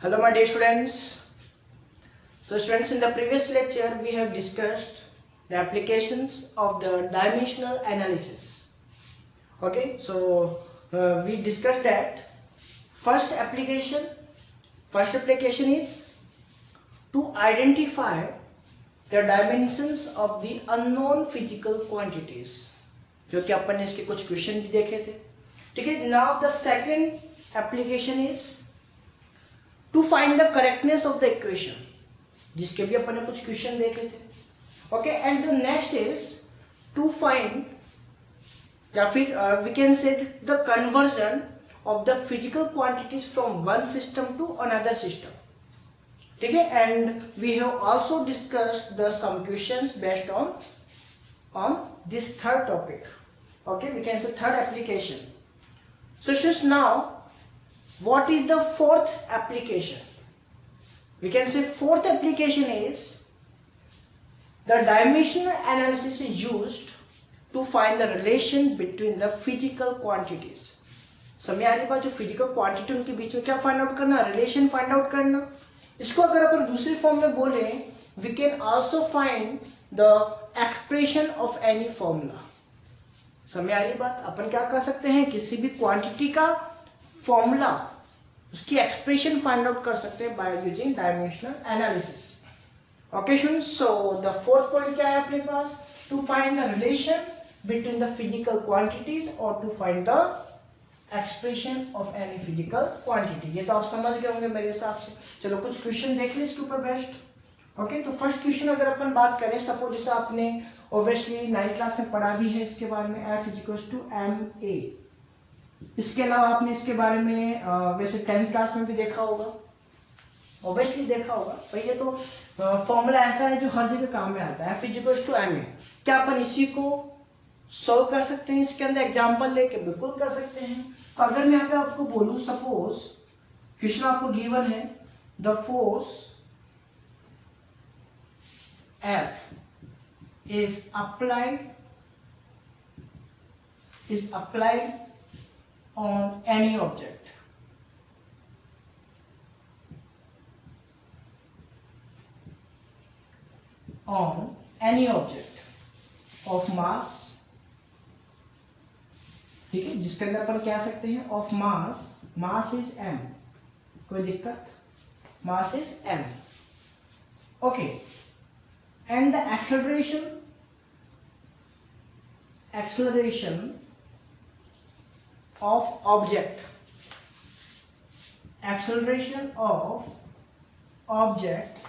Hello my dear students. So students, in the previous lecture we have discussed the applications of the dimensional analysis. Okay, so we discussed that first application is to identify the dimensions of the unknown physical quantities, जो कि अपन ने इसके कुछ question भी देखे थे. ठीक है. Now the second application is to find the correctness of the equation, जिसके भी अपन ने कुछ क्वेश्चन देखे थे. Okay, and the next is to find या फिर we can say the conversion of the physical quantities from one system to another system. ठीक है. And we have also discussed the some questions based on this third topic. Okay, we can say third application. So just now, what is the fourth application? We can say fourth application is the dimensional analysis is used to find the relation between the physical quantities. समझ आ रही बात? जो physical quantity उनके बीच में क्या find out करना, relation find out करना. इसको अगर अपन दूसरी फॉर्म में बोले, we can also find the expression of any formula. समझ आ रही बात? अपन क्या कर सकते हैं, किसी भी क्वांटिटी का फॉर्मूला, उसकी एक्सप्रेशन फाइंड आउट कर सकते हैं by using dimensional analysis. Okay students, so the fourth point क्या है अपने पास? To find the relation between the physical quantities और to find the expression of any physical quantity. ये तो आप समझ गए होंगे मेरे हिसाब से. चलो कुछ क्वेश्चन देख ले इसके ऊपर बेस्ट. ओके, तो फर्स्ट क्वेश्चन अगर अपन बात करें, सपोज जैसे आपने ऑब्वियसली 9th क्लास में पढ़ा भी है इसके बारे में, F = ma. इसके अलावा आपने इसके बारे में वैसे 10th क्लास में भी देखा होगा, ऑब्वियसली देखा होगा. भाई ये तो फॉर्मूला ऐसा है जो हर जगह काम में आता है. F = ma. क्या अपन इसी को सॉल्व कर सकते हैं इसके अंदर एग्जांपल लेके? बिल्कुल कर सकते हैं. तो अगर मैं यहाँ पे आपको बोलूं, सपोज क्वेश्चन आपको गिवन है, the force F is applied on any object. On any object of mass. ठीक है, जिसके अंदर अपन कह सकते हैं ऑफ मास इज m. कोई दिक्कत? Mass is m. Okay, and the acceleration of object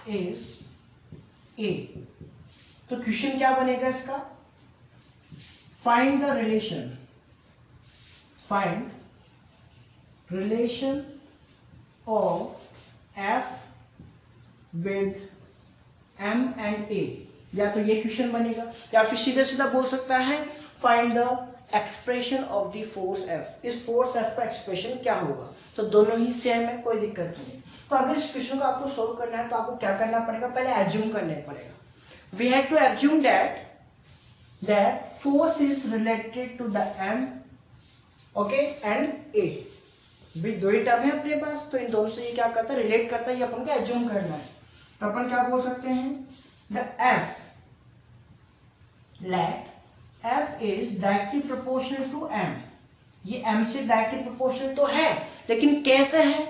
is a. तो क्वेश्चन क्या बनेगा इसका? find relation of F with M and A. या तो ये क्वेश्चन बनेगा, या फिर सीधा सीधा बोल सकता है find the expression of the force F. इस फोर्स F का एक्सप्रेशन क्या होगा? तो दोनों ही सेम है, कोई दिक्कत नहीं. तो अगर इस क्वेश्चन को आपको सोल्व करना है तो आपको क्या करना पड़ेगा? पहले एज्यूम करना पड़ेगा. We have to assume that force is related to the M, okay, and A. भी दो ही टर्म है अपने पास, तो इन दोनों से ये क्या करता है, रिलेट करता है. ये अपन को एज्यूम करना है. तो अपन क्या बोल सकते हैं? The F, let F is directly proportional to M. ये M से डायरेक्टली प्रोपोर्शनल तो है, लेकिन कैसे है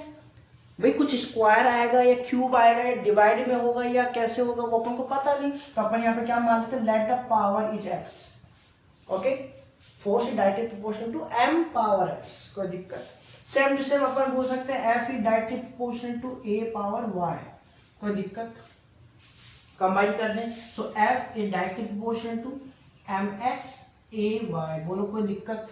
भाई? कुछ स्क्वायर आएगा या क्यूब आएगा या डिवाइड में होगा या कैसे होगा, वो अपन को पता नहीं. तो अपन यहाँ पे क्या मान लेते हैं? Let the power is x. Okay, force is directly proportional to M power x. कोई दिक्कत? सेम टू सेम अपन बोल सकते हैं F is directly proportional to A power y. कोई दिक्कत? कंबाइन कर दें. So F is directly proportional to mx ay. बोलो कोई दिक्कत?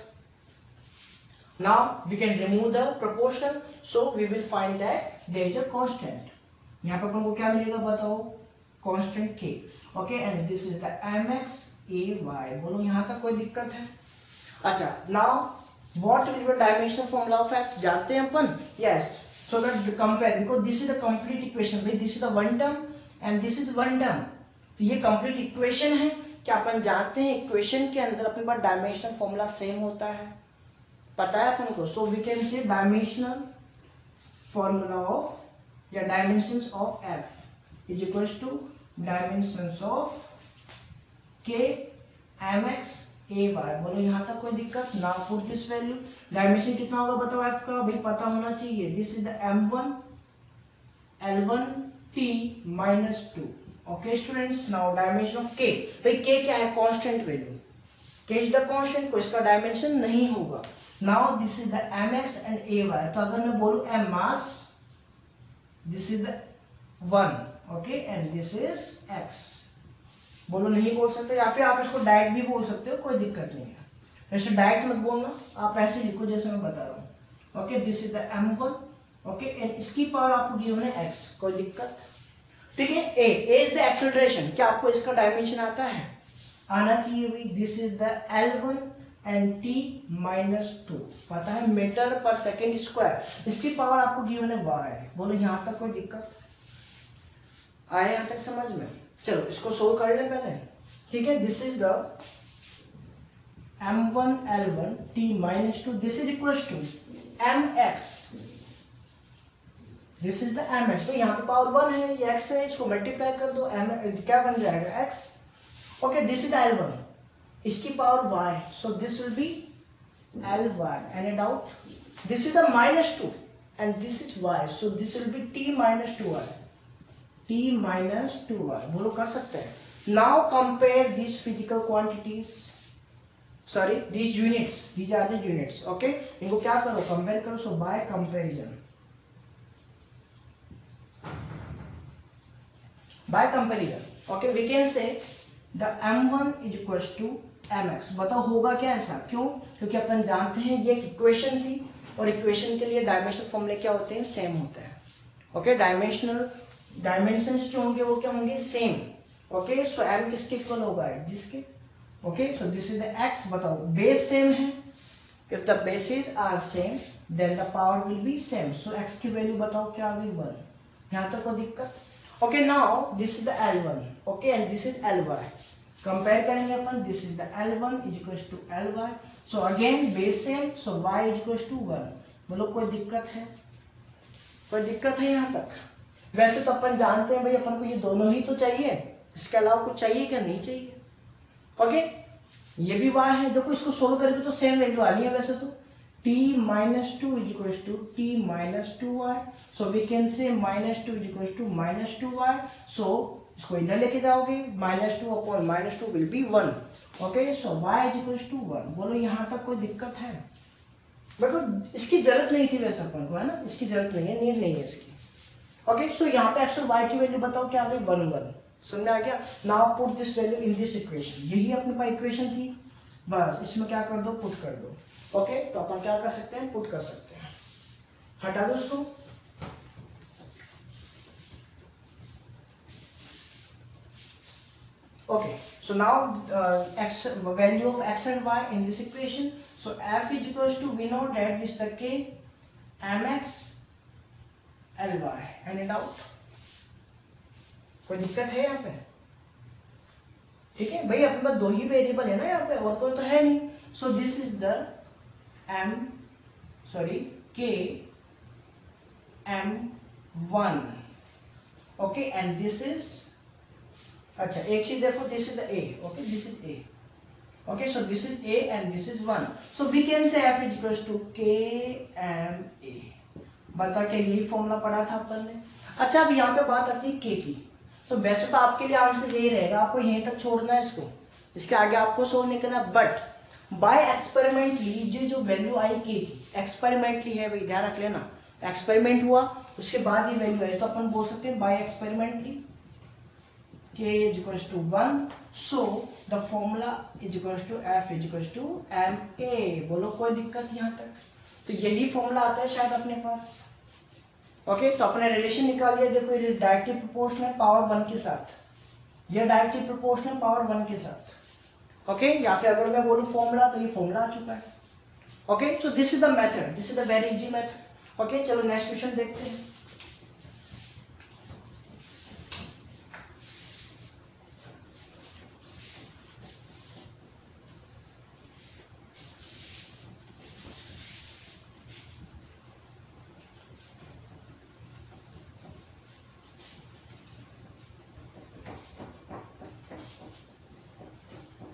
Now we can remove the proportional, so we will find that there is a constant. यहाँ पे अपन को क्या मिलेगा बताओ? Constant k. Okay, and this is the mx ay. बोलो यहाँ तक कोई दिक्कत है? अच्छा, now what will be the dimensional formula of F? जानते हैं अपन? Yes. So let's compare, because this is the complete equation. This is the one term and this is one term. तो ये complete equation है. क्या अपन जानते हैं equation के अंदर अपने पास डायमेंशनल फॉर्मूला सेम होता है? पता है अपन को. So we can say dimensional formula of या dimensions of F is equal to dimensions of K M X A Y. बोलो यहाँ तक कोई दिक्कत ना? Put this value. डायमेंशन कितना होगा बताओ एफ का? भाई पता होना चाहिए। This is the m1 L1 t minus 2। Okay students, now dimension of k। भाई k क्या है? Constant value. k is the constant, कोई इसका डायमेंशन नहीं होगा। Now this is the mx and ay। तो अगर मैं बोलूं m mass, this is the 1, okay, and this is x। बोलो नहीं बोल सकते, या फिर आप इसको डायरेक्ट भी बोल सकते हो, कोई दिक्कत नहीं है। वैसे डायरेक्ट मत बोलना, आप ऐसे लिखो जैसे मैं बता रहा हूँ। Okay, this is the m1, okay, and इसकी पावर आपको गिवन है x, कोई दिक्कत? ठीक है। a is the acceleration. क्या आपको इसका डायमेंशन आता है? आना चाहिए भाई। This is the L1 and t minus 2, पता है, मीटर पर सेकेंड स्क्वायर। इसकी पावर आपको गिवन है y। बोलो यहाँ तक कोई दिक्कत आए? यहाँ तक समझ में? चलो इसको सोल्व कर ले पहले। ठीक है, this is the m1 L1 t minus 2, this is equal to mx, this is the mx। तो यहाँ पे पावर 1 है, ये x है, इसको मल्टीप्लाई कर दो, m क्या बन जाएगा? x। Okay, this is L1, इसकी power y, so this will be Ly। Any doubt? This is the minus 2 and this is y, so this will B t minus 2y, t minus 2y। बोलो कर सकते हैं? Now compare these physical quantities, sorry, these units, these are the units, okay? इनको क्या करो? Compare करो। so by comparison, okay, we can say the m1 is equals to mx। बताओ होगा क्या ऐसा? क्यों? क्योंकि अपन जानते हैं ये इक्वेशन थी, और इक्वेशन के लिए डायमेंशनल फॉर्मूले क्या होते हैं? सेम होते हैं। ओके, डायमेंशंस जो होंगे वो क्या होंगे? सेम। ओके, सो m किसके इक्वल होगा? जिसके। Okay, so this is the x। बताओ बेस सेम है, if the basis are same then the power will be same. So x की वैल्यू बताओ क्या आ गई? 1। यहाँ तक कोई दिक्कत? Okay, now this is the L1, okay, and this is Ly। Compare करेंगे अपन। This is the L1 is equal to Ly, so again base same, so y is equal to 1। बोलो कोई दिक्कत है? कोई दिक्कत है यहाँ तक? वैसे तो अपन जानते हैं भाई, अपन को ये दोनों ही तो चाहिए, इसके अलावा कुछ चाहिए क्या? नहीं चाहिए। ओके, ये भी y है, देखो इसको सोल्व करके तो सेम वैल्यू आनी है वैसे तो। t minus 2 is equal to t minus 2y, so we can say minus 2 is equal to minus 2y। So इसको इधर लेके जाओगे, minus 2 upon minus 2 will be 1। Okay, so y is equal to 1। बोलो यहाँ तक कोई दिक्कत है? मतलब इसकी जरूरत नहीं थी वैसे अपन को, है ना, इसकी जरूरत नहीं है, नीड नहीं है इसकी। ओके, सो यहाँ पे x और y की वैल्यू बताओ क्या आ गई? 1 1। समझ में आ गया? Now put this value in this equation. यही अपने पास इक्वेशन थी, बस इसमें क्या कर दो? पुट कर दो। ओके, तो अपन क्या कर सकते हैं? पुट कर सकते हैं। हटा दो इसको। Okay, so now x value of x and y in this equation, so f is equals to, we know that this is the k mx Ly। Any doubt? कोई दिक्कत है यहाँ पे? ठीक है भाई, अपने पास दो ही वेरिएबल है ना यहाँ पे, और कोई तो है नहीं। So this is the k m1, okay, and this is, अच्छा एक चीज देखो, this is the a, okay, this is a, okay, so this is a and this is 1, so we can say f is equal to k m a। बता के यही formula पढ़ा था अपन ने। अच्छा, अब यहाँ पे बात आती है k की, तो वैसे तो आपके लिए आंसर यही रहेगा, आपको यहीं तक छोड़ना है इसको, इसके आगे आपको सोल्व नहीं करना। बट बाय एक्सपेरिमेंटली जो वैल्यू आई k की, एक्सपेरिमेंटली है भाई, ध्यान रख लेना, एक्सपेरिमेंट हुआ उसके बाद ही वैल्यू आई, तो अपन बोल सकते हैं by experimentally k is equals to 1, so the formula is equals to f is equals to ma। बोलो कोई दिक्कत यहाँ तक? तो यही फॉर्मूला आता है शायद अपने पास। ओके, तो अपने रिलेशन निकाल लिया। देखो ये डायरेक्टली प्रोपोर्शनल पावर 1 के साथ, ये डायरेक्टली प्रोपोर्शनल पावर 1 के साथ। ओके, या फिर अगर मैं बोलूँ फॉर्मूला, तो ये फॉर्मूला आ चुका है। Okay, so this is the method, this is the very easy method. Okay, चलो नेक्स्ट क्वेश्चन देखते हैं।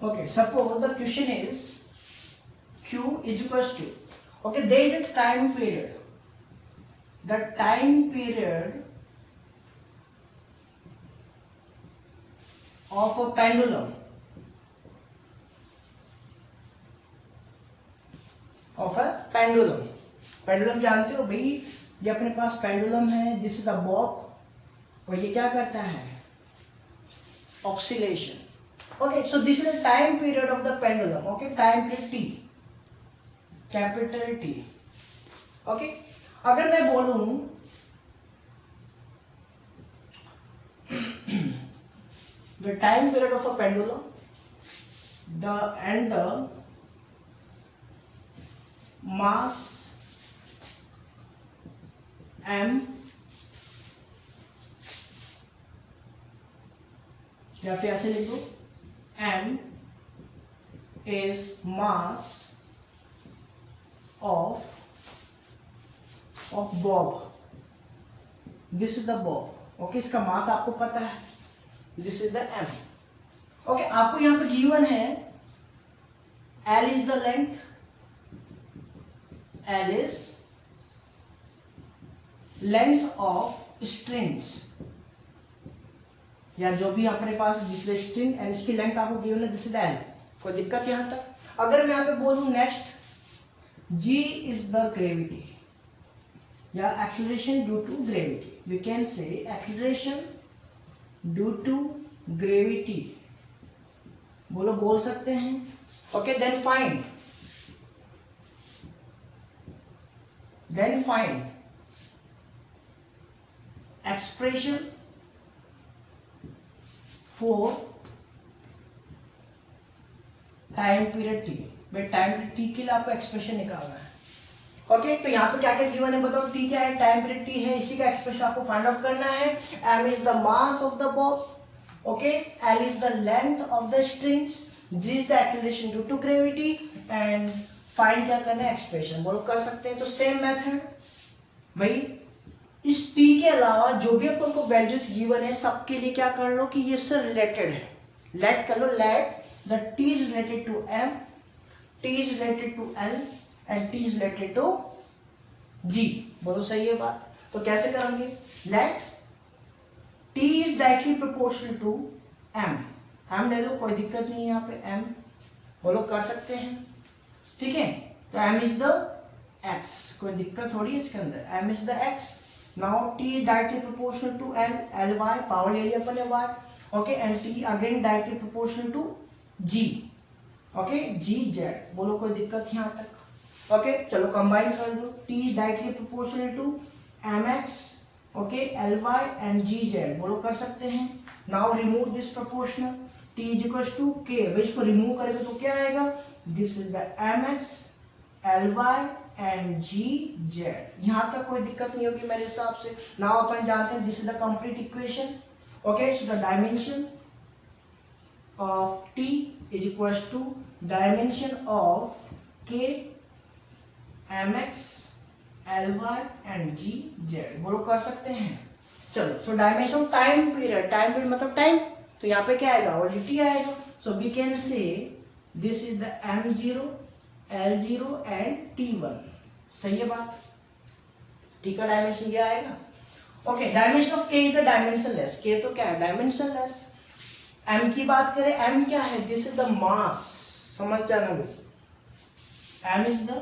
Okay, suppose the question is q is equals to, okay, there is a time period. The time period of a pendulum pendulum जानते हो भाई, ये अपने पास pendulum है, this is the Bob, और ये क्या करता है, oscillation. Okay, so this is the time period of the pendulum. Okay, time period T, capital T. Okay, अगर मैं बोलूं the time period of a pendulum, the mass m, या फिर ऐसे लिख दो m is mass of bob. This is the bob. Okay, इसका मास आपको पता है, this is the m. Okay, आपको यहां पे गिवन है l is the length, l is length of strings, या जो भी अपने पास दूसरे स्ट्रिंग एंड इसकी लेंथ आपको गिवन है, दिस इज l. कोई दिक्कत यहां तक? अगर मैं यहां पे बोलूं next, g is the gravity या acceleration due to gravity, we can say acceleration due to gravity, बोल सकते हैं. Okay, then find expression for time period T. भाई टाइम पीरियड टी के लिए आपको एक्सप्रेशन निकालना है. ओके, तो यहाँ पे क्या क्या गिवन है बताओ. टी क्या है, टाइम पीरियड टी है, इसी का एक्सप्रेशन आपको फाइंड आउट करना है. m is the mass of the bob, okay, l is the length of the strings, g is the acceleration due to gravity, and find क्या करना है, एक्सप्रेशन. बोलो कर सकते हैं. तो सेम मेथड भाई, इस t के अलावा जो भी अपन को वैल्यूज गिवन है सबके लिए क्या कर लो कि ये सर रिलेटेड है, लेट कर लो, let the t is related to m, t is related to l and t is related to g. बोलो सही है बात. तो कैसे करेंगे, late t is directly proportional to m. m ले लो, कोई दिक्कत नहीं है यहाँ पे, m बोलो कर सकते हैं. ठीक है, तो m is the x, कोई दिक्कत थोड़ी है इसके अंदर, m is the x. now t is directly proportional to l, ly power ले लिया अपन ने y. Okay, and t again directly proportional to g. Okay, g z, बोलो कोई दिक्कत यहाँ तक. ओके, चलो कंबाइन कर दो. t directly proportional to mx, okay, ly and gz, बोलो कर सकते हैं. Now remove this proportional, t is equals to k. भाई इसको रिमूव करेंगे तो क्या आएगा, this is the mx, ly and gz. यहां तक कोई दिक्कत नहीं होगी मेरे हिसाब से. नाउ अपन जानते हैं this is the complete equation. Okay, so the dimension of t is equals to dimension of k, mx, ly and gz, बोलो कर सकते हैं. चलो, so dimension of time period, time period मतलब टाइम, तो यहाँ पे क्या आएगा, ओनली t आएगा. So we can say this is the m0, l0 and t1. सही है बात. t का डायमेंशन क्या आएगा. Okay, dimension of k is the dimensionless. k तो क्या है, डायमेंशनलेस. m की बात करें, m क्या है, दिस इज द मास. समझ जाना भाई, m इज द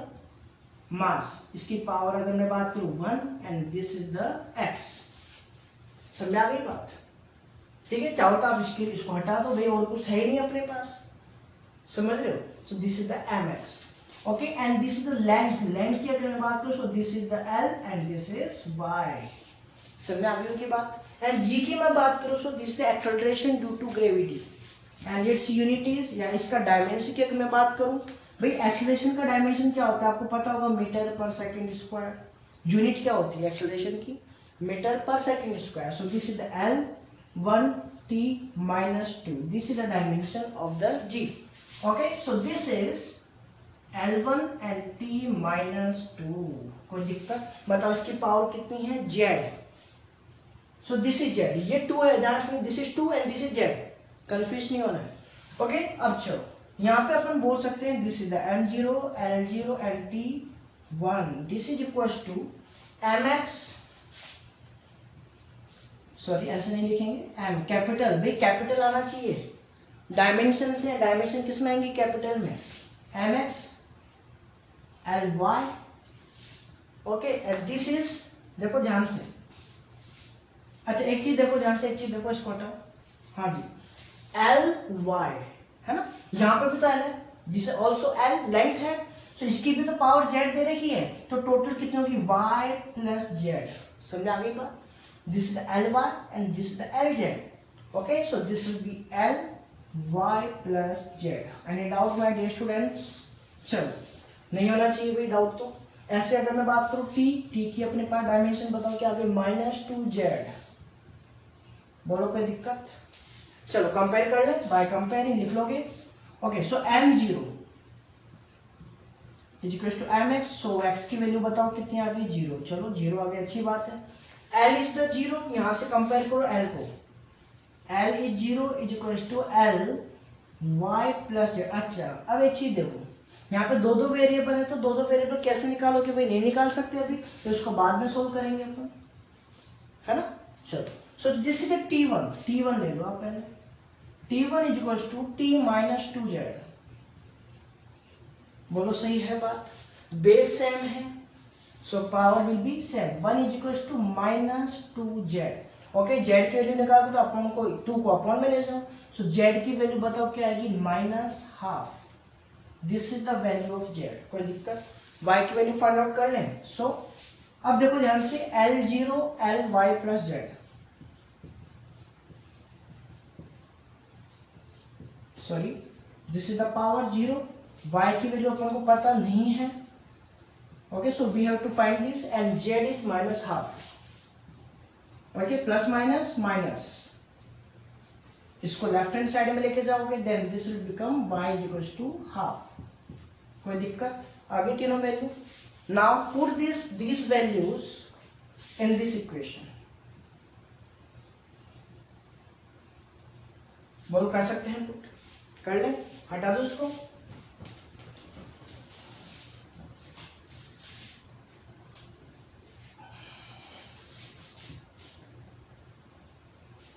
मास. इसकी पावर अगर मैं बात करूं 1 and this is the x. समझ आ गई बात. ठीक है, चाहो तो आप इसको हटा दो भाई, और कुछ है ही नहीं अपने पास. समझ रहे हो. सो this is the mx. Okay, and this is the length. Length की अगर मैं बात करूं, so this is the l and this is y. समझ आ गई की बात. एंड g की मैं बात करूं, so this is the acceleration due to gravity and its unit is, या इसका डायमेंशन की अगर मैं बात करूं भाई, एक्सेलरेशन का डायमेंशन क्या होता है आपको पता होगा, मीटर पर सेकंड स्क्वायर. यूनिट क्या होती है एक्सेलरेशन की, मीटर पर second square. So this is the l1 t -2. This is the dimension of the g. Okay, so this is l1 and t -2. कोई दिक्कत बताओ, इसकी पावर कितनी है, z. So this is z, ये 2 है, ध्यान रखना, this is 2 and this is z. Confuse नहीं होना है. ओके, अब चलो यहाँ पे अपन बोल सकते हैं this is the m0 l0 and t1, this is equals to mx, sorry ऐसे नहीं लिखेंगे, m कैपिटल, भाई कैपिटल आना चाहिए, डायमेंशन से, डायमेंशन किस में आएंगी, कैपिटल में, mx ly, okay, and this is, देखो ध्यान से, अच्छा एक चीज देखो ध्यान से, एक चीज देखो इसको हटाओ, हाँ जी, ly है ना, यहाँ पर भी तो l है, दिस ऑल्सो l लेंथ है, तो इसकी भी तो पावर z दे रखी है, तो टोटल कितनी होगी y प्लस z, समझ आ गई बात, this is the ly and this is the lz, okay, so this will be ly plus z, any doubt my dear students, चलो नहीं होना चाहिए भाई डाउट, तो ऐसे अगर मैं बात करूं t की अपने पास डायमेंशन बताओ क्या आ गई -2z, बोलो कोई दिक्कत, चलो कंपेयर कर ले, बाय कंपेयरिंग लिख लोगे, okay, so m0 is equal to mx, so x की वैल्यू बताओ कितनी आ गई 0, चलो 0 आ गई, अच्छी बात है, l इज द 0, यहां से कंपेयर करो l को, l is 0 is equal to l y plus z, अच्छा अब एक चीज देखो, यहाँ पे दो दो वेरिएबल है, तो दो दो वेरिएबल कैसे निकालोगे भाई, नहीं निकाल सकते अभी, तो इसको बाद में सोल्व करेंगे अपन, है ना, चलो, सो दिस इज t1 ले लो आप पहले, t1 is equal to t minus 2z, बोलो सही है बात, बेस सेम है, so power will be same, 1 is equal to -2z, okay, z की वैल्यू निकाल दो, अपन को 2 को अपॉन में ले जाओ, सो z की वैल्यू बताओ क्या आएगी -12, this is the value of z, कोई दिक्कत, y की वैल्यू फाइंड आउट कर लें, सो अब देखो ध्यान से l0 ly plus z, sorry this is the power 0, y की वैल्यू अपन को पता नहीं है, okay, so we have to find this, and z is -12, okay, plus minus minus, इसको लेफ्ट हैंड साइड में लेके जाओगे, then this will become y is equal to half, कोई दिक्कत, आगे तीनों value, now put these values in this equation, बोलो कर सकते हैं, पुट कर ले, हटा दो इसको,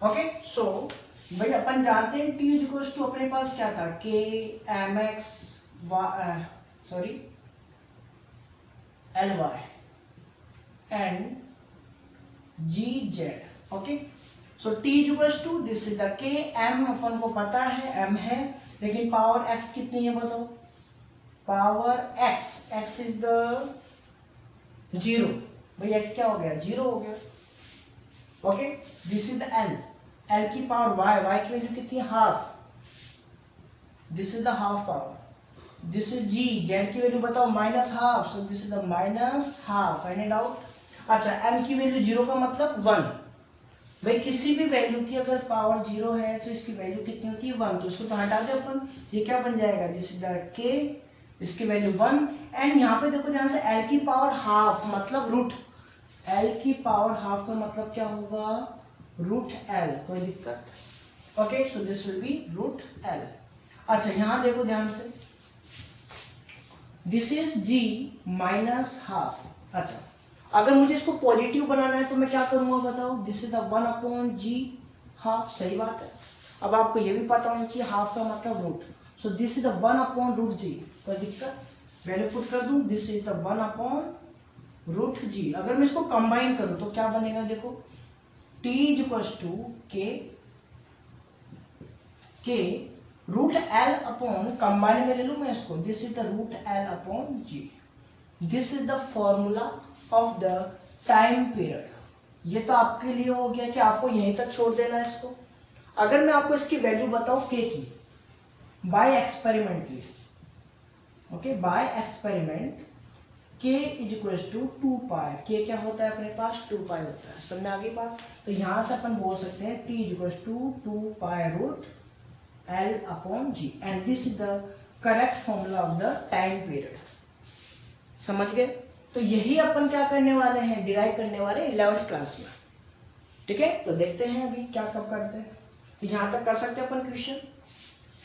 ओके, सो भाई अपन जानते हैं t इक्वल्स टू अपने पास क्या था, k mx sorry ly and gz, okay, so t equals to this is the k, m अपन को पता है m है, लेकिन पावर x कितनी है बताओ, पावर x इज द 0, भाई x क्या हो गया 0 हो गया, okay, this is the l की पावर y की वैल्यू कितनी है half, this is the half power, this is z की वैल्यू बताओ -12, सो this is the -12, any doubt, अच्छा m की वैल्यू 0 का मतलब 1, भाई किसी भी वैल्यू की अगर पावर 0 है तो इसकी वैल्यू कितनी होती है 1, तो इसको तो हटा दे अपन, ये क्या बन जाएगा, दिस इज द k, इसकी वैल्यू 1, एंड यहाँ पे देखो ध्यान से l की पावर हाफ मतलब रूट, l की पावर हाफ का मतलब क्या होगा, रूट l, कोई दिक्कत, okay, so this will be root l, अच्छा यहाँ देखो ध्यान से, this is g minus half, अच्छा अगर मुझे इसको पॉजिटिव बनाना है तो मैं क्या करूंगा बताओ, this is the 1/g half, सही बात है, अब आपको ये भी पता होना चाहिए हाफ का मतलब root, so this is the 1/√g, कोई दिक्कत, वैल्यू पुट कर दूं, दिस इज द 1/√g, अगर मैं इसको कंबाइन करूं तो क्या बनेगा, देखो t is equal to k root l upon, combine में ले लूं मैं इसको, this is the root l upon g, this is the formula of the time period, ये तो आपके लिए हो गया कि आपको यहीं तक छोड़ देना है इसको, अगर मैं आपको इसकी वैल्यू बताऊं k की, by experimentally, okay, by experiment k is equal to 2 pi, k क्या होता है अपने पास 2 पाई होता है, समझ में आ गई बात, तो यहां से अपन बोल सकते हैं t is equal to 2 pi root l upon g, and this is the correct formula of the time period, समझ गए, तो यही अपन क्या करने वाले हैं, डिराइव करने वाले 11th क्लास में, ठीक है, तो देखते हैं अभी क्या कब करते हैं, तो यहां तक कर सकते हैं अपन क्वेश्चन,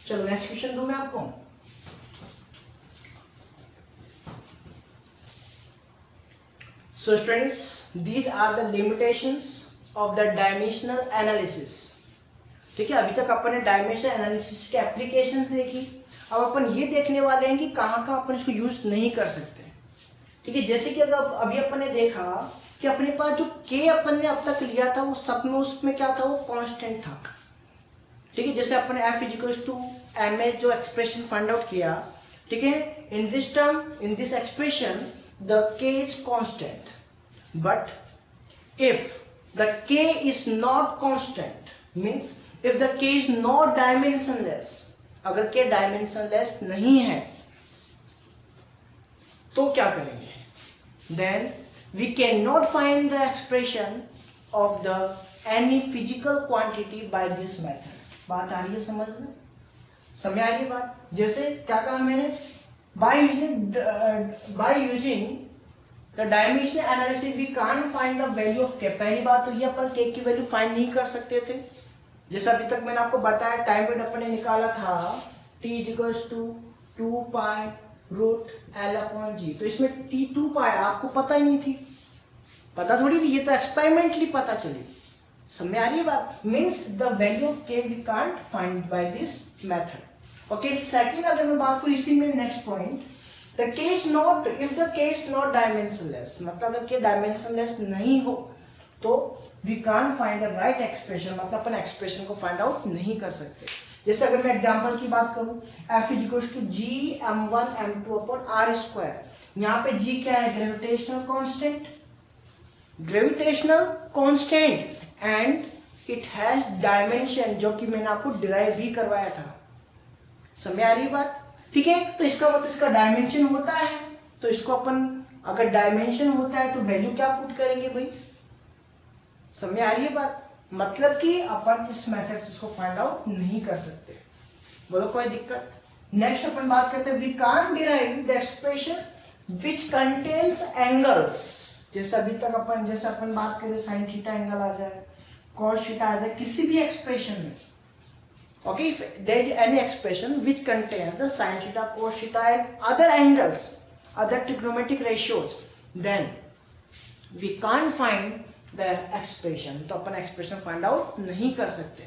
चलो नेक्स्ट क्वेश्चन दूं मैं आपको, So students, these are the limitations of the dimensional analysis. ठीक है, अभी तक अपन ने डायमेंशनल एनालिसिस के एप्लीकेशन देखी। अब अपन ये देखने वाले हैं कि कहाँ कहाँ अपन इसको यूज नहीं कर सकते। ठीक है, जैसे कि अगर अभी अपन ने देखा कि अपने पास जो k अपन ने अब तक लिया था वो सब में उसमें क्या था, वो कांस्टेंट था। ठीक है, जैसे अपन f इक्वल्स टू ma जो एक्सप्रेशन फाइंड आउट किया, ठीक है, in this term, in this expression the k is constant, but if the k is not constant, means if the k is not dimensionless, अगर k dimensionless नहीं है तो क्या करेंगे? Then we cannot find the expression of the any physical quantity by this method. बात आ रही है समझ में? समझ आ रही है बात? जैसे क्या कहा मैंने, by using the dimensional analysis we can't find the value of k. पहली बात तो ये अपन k की वैल्यू फाइंड नहीं कर सकते थे। जैसे अभी तक मैंने आपको बताया, टाइम पीरियड अपन ने निकाला था t equals to 2 pi root L upon G, तो इसमें t 2 पाई आपको पता ही नहीं थी, पता थोड़ी थी, ये तो एक्सपेरिमेंटली पता चली। समझ आ रही है बात? Means the value of k we can't find by this method. Okay, second अगर मैं बात करूं इसी में, next point, the k is not, if the k is not dimensionless, मतलब अगर k डायमेंशनलेस नहीं हो तो we can't find the right expression, मतलब अपन एक्सप्रेशन को फाइंड आउट नहीं कर सकते। जैसे अगर मैं एग्जांपल की बात करूं, f equals to g m1 m2 upon r square, यहाँ पे g क्या है, gravitational constant, gravitational constant and it has dimension, जो कि मैंने आपको डिराइव भी करवाया था। समझ आ रही बात? ठीक है, तो इसका मतलब इसका डायमेंशन होता है, तो इसको अपन अगर डायमेंशन होता है तो वैल्यू क्या पुट करेंगे भाई? समझ आ रही है बात? मतलब कि अपन इस मेथड से इसको फाइंड आउट नहीं कर सकते। बोलो कोई दिक्कत? नेक्स्ट अपन बात करते हैं, we can't derive the expression which contains angles. जैसे अभी तक अपन, जैसे अपन बात करें साइन थीटा एंगल आ जाए, कॉस थीटा आ जाए, किसी भी एक्सप्रेशन में, okay, if there is any expression which contains the sine theta, cos theta and other angles, other trigonometric ratios, then we can't find the expression, तो अपन expression find out नहीं कर सकते।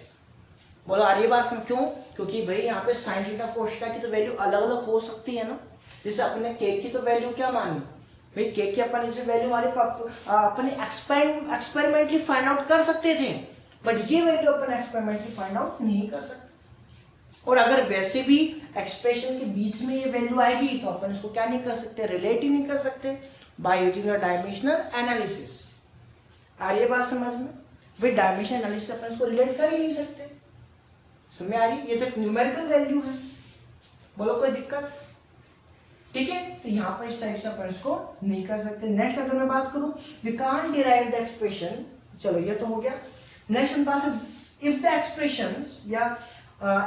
बोलो आ रही बात? क्यों? क्योंकि भाई यहाँ पे साइन थीटा कोस थीटा की तो वैल्यू अलग अलग हो सकती है ना। जैसे अपने k की तो वैल्यू क्या मानी भाई, k की अपन इसे वैल्यू हमारे अपने एक्सपेरिमेंटली फाइंड आउट कर सकते थे, बट ये वैल्यू अपन एक्सपेरिमेंटली फाइंड आउट नहीं कर सकते। और अगर वैसे भी एक्सप्रेशन के बीच में ये वैल्यू आएगी तो अपन इसको क्या नहीं कर सकते, रिलेट ही नहीं कर सकते by using the dimensional analysis. आ रही है बात समझ में? भाई डायमेंशन एनालिसिस अपन इसको रिलेट कर ही नहीं सकते। समझ आ रही? ये तो एक न्यूमेरिकल वैल्यू है। बोलो कोई दिक्कत? ठीक है, तो यहाँ पर इस टाइप से अपन इसको नहीं कर सकते। नेक्स्ट अगर मैं बात करूं, we can't derive the expression, चलो ये तो हो गया। नेक्स्ट हम बात, इफ द एक्सप्रेशंस या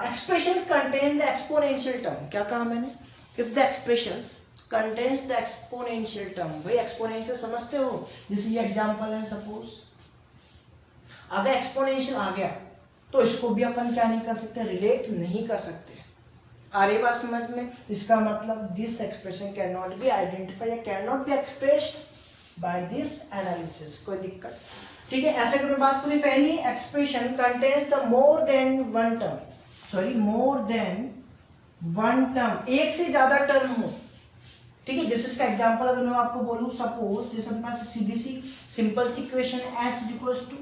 expression contain the exponential term, क्या कहा मैंने? If the expressions contains the exponential term, भाई एक्सपोनेंशियल समझते हो? जैसे ये एग्जांपल है, सपोज अगर एक्सपोनेंशियल आ गया तो इसको भी अपन क्या नहीं कर सकते, रिलेट नहीं कर सकते। आ रही बात समझ में? इसका मतलब this expression can not be identified या can not be expressed by this analysis. कोई दिक्कत? ठीक है, ऐसे अगर मैं बात करूं, पहली expression contains the more than one term, sorry more than one term, एक से ज्यादा टर्म हो। ठीक है, जैसे इसका एग्जांपल अगर मैं आपको बोलूं, सपोज जैसे अपने पास सीधी सी सिंपल सी इक्वेशन है, s equals to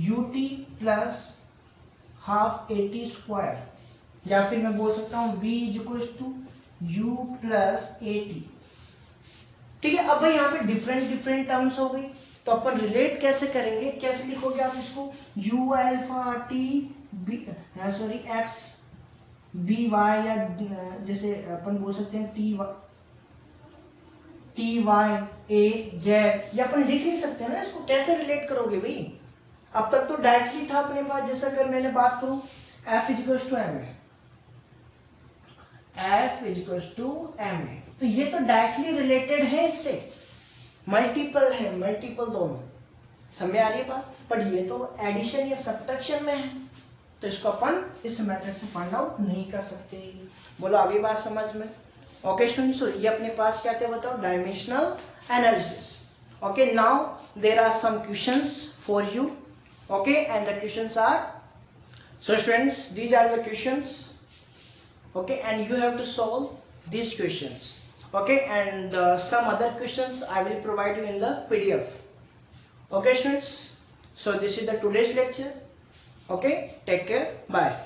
ut plus half at square, या फिर मैं बोल सकता हूं v equals to u plus at। ठीक है, अब भाई यहाँ पे डिफरेंट डिफरेंट टर्म्स हो गई, तो अपन रिलेट कैसे करेंगे? कैसे लिखोगे आप इसको? u alpha t b, sorry x b y, या जैसे अपन बोल सकते हैं टी वाई ए जेड, ये अपन लिख नहीं सकते ना, इसको कैसे रिलेट करोगे भाई? अब तक तो डायरेक्टली था अपने पास, जैसे अगर मैंने बात करूं f equals to M A, f equals to M A, तो ये तो डायरेक्टली रिलेटेड है इससे, मल्टीपल है, मल्टीपल दोनों। समझ आ रही है बात? बट ये तो एडिशन या सब्ट्रैक्शन में है, तो इसको अपन इस मेथड से फाइंड आउट नहीं कर सकते। बोलो आगे बात समझ में? ओके स्टूडेंट्स, ये अपने पास क्या थे बताओ? Dimensional analysis. Okay, now there are some questions for you. Okay, and the questions are, so students, these are the questions. Okay, and you have to solve these questions. Okay, and some other questions I will provide you in the PDF. Okay students, so this is the today's lecture. Okay, take care, bye.